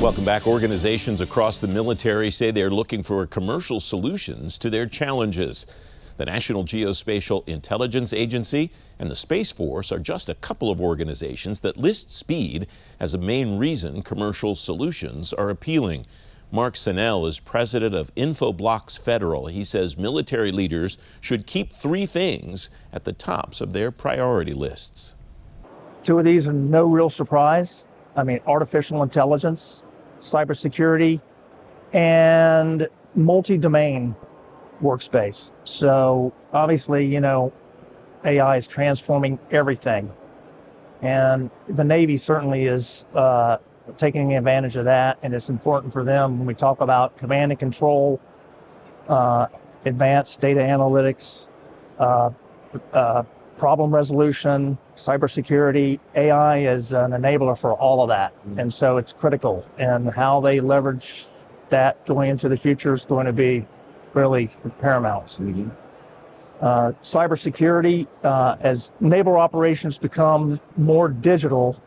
Welcome back. Organizations across the military say they're looking for commercial solutions to their challenges. The National Geospatial Intelligence Agency and the Space Force are just a couple of organizations that list speed as a main reason commercial solutions are appealing. Mark Senell is president of Infoblox Federal. He says military leaders should keep three things at the tops of their priority lists. Two of these are no real surprise. Artificial intelligence, cybersecurity, and multi-domain workspace. So obviously, AI is transforming everything. And the Navy certainly is taking advantage of that. And it's important for them when we talk about command and control, advanced data analytics, problem resolution, cybersecurity. AI is an enabler for all of that. And so it's critical. And how they leverage that going into the future is going to be really paramount. Cybersecurity, as naval operations become more digital,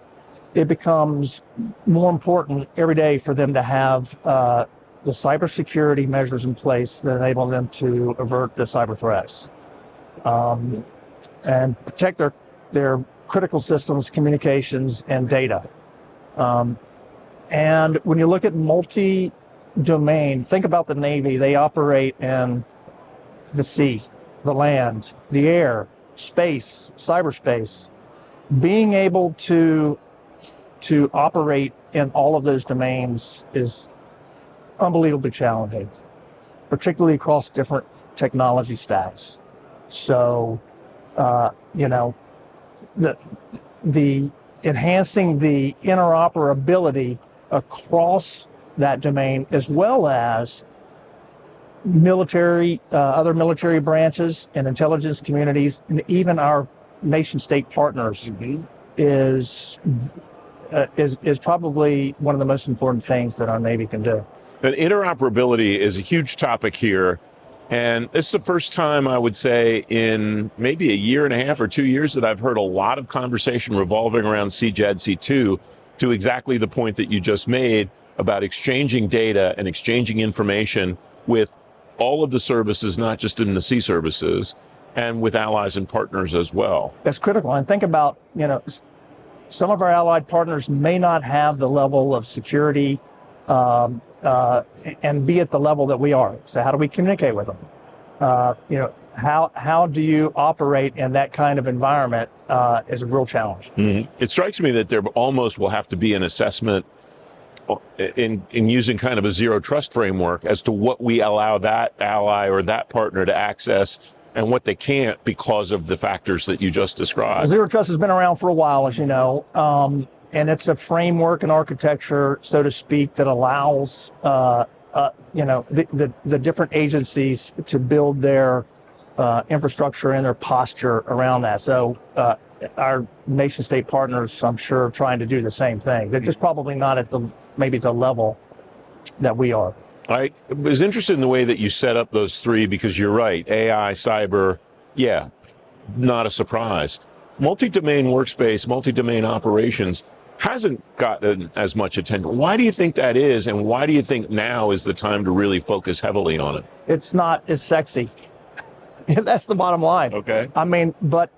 it becomes more important every day for them to have the cybersecurity measures in place that enable them to avert the cyber threats. And protect their critical systems, communications, and data. And when you look at multi-domain, think about the Navy. They operate in the sea, the land, the air, space, cyberspace. Being able to operate in all of those domains is unbelievably challenging, particularly across different technology stacks. So, the enhancing the interoperability across that domain, as well as military, other military branches and intelligence communities, and even our nation-state partners, is probably one of the most important things that our Navy can do. But interoperability is a huge topic here. And this is the first time, I would say, in maybe a year and a half or 2 years that I've heard a lot of conversation revolving around CJAD C2 to exactly the point that you just made about exchanging data and exchanging information with all of the services, not just in the sea services, and with allies and partners as well. That's critical. And think about, some of our allied partners may not have the level of security and be at the level that we are. So how do we communicate with them? How do you operate in that kind of environment is a real challenge. It strikes me that there almost will have to be an assessment in using kind of a zero trust framework as to what we allow that ally or that partner to access and what they can't because of the factors that you just described. Zero trust has been around for a while, as you know. And it's a framework and architecture, so to speak, that allows the different agencies to build their infrastructure and their posture around that. So our nation-state partners, I'm sure, are trying to do the same thing. They're just probably not at maybe the level that we are. I was interested in the way that you set up those three, because you're right. AI, cyber, yeah, not a surprise. Multi-domain workspace, multi-domain operations hasn't gotten as much attention. Why do you think that is, and why do you think now is the time to really focus heavily on it? It's not as sexy. That's the bottom line. Okay. But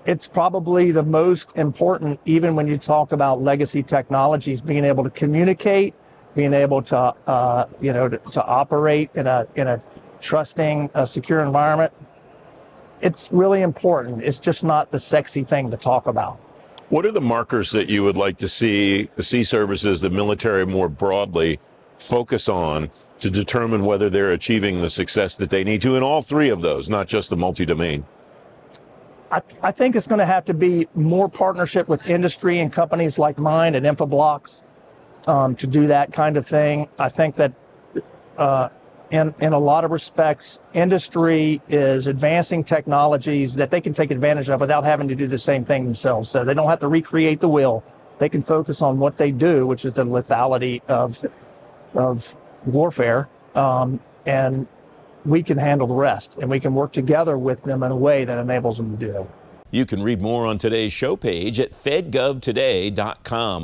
it's probably the most important, even when you talk about legacy technologies, being able to communicate, being able to to operate in a trusting, secure environment. It's really important. It's just not the sexy thing to talk about. What are the markers that you would like to see the sea services, the military more broadly, focus on to determine whether they're achieving the success that they need to in all three of those, not just the multi-domain? I think it's going to have to be more partnership with industry and companies like mine at Infoblox to do that kind of thing. I think that in a lot of respects, industry is advancing technologies that they can take advantage of without having to do the same thing themselves. So they don't have to recreate the wheel. They can focus on what they do, which is the lethality of warfare, and we can handle the rest, and we can work together with them in a way that enables them to do it. You can read more on today's show page at fedgovtoday.com.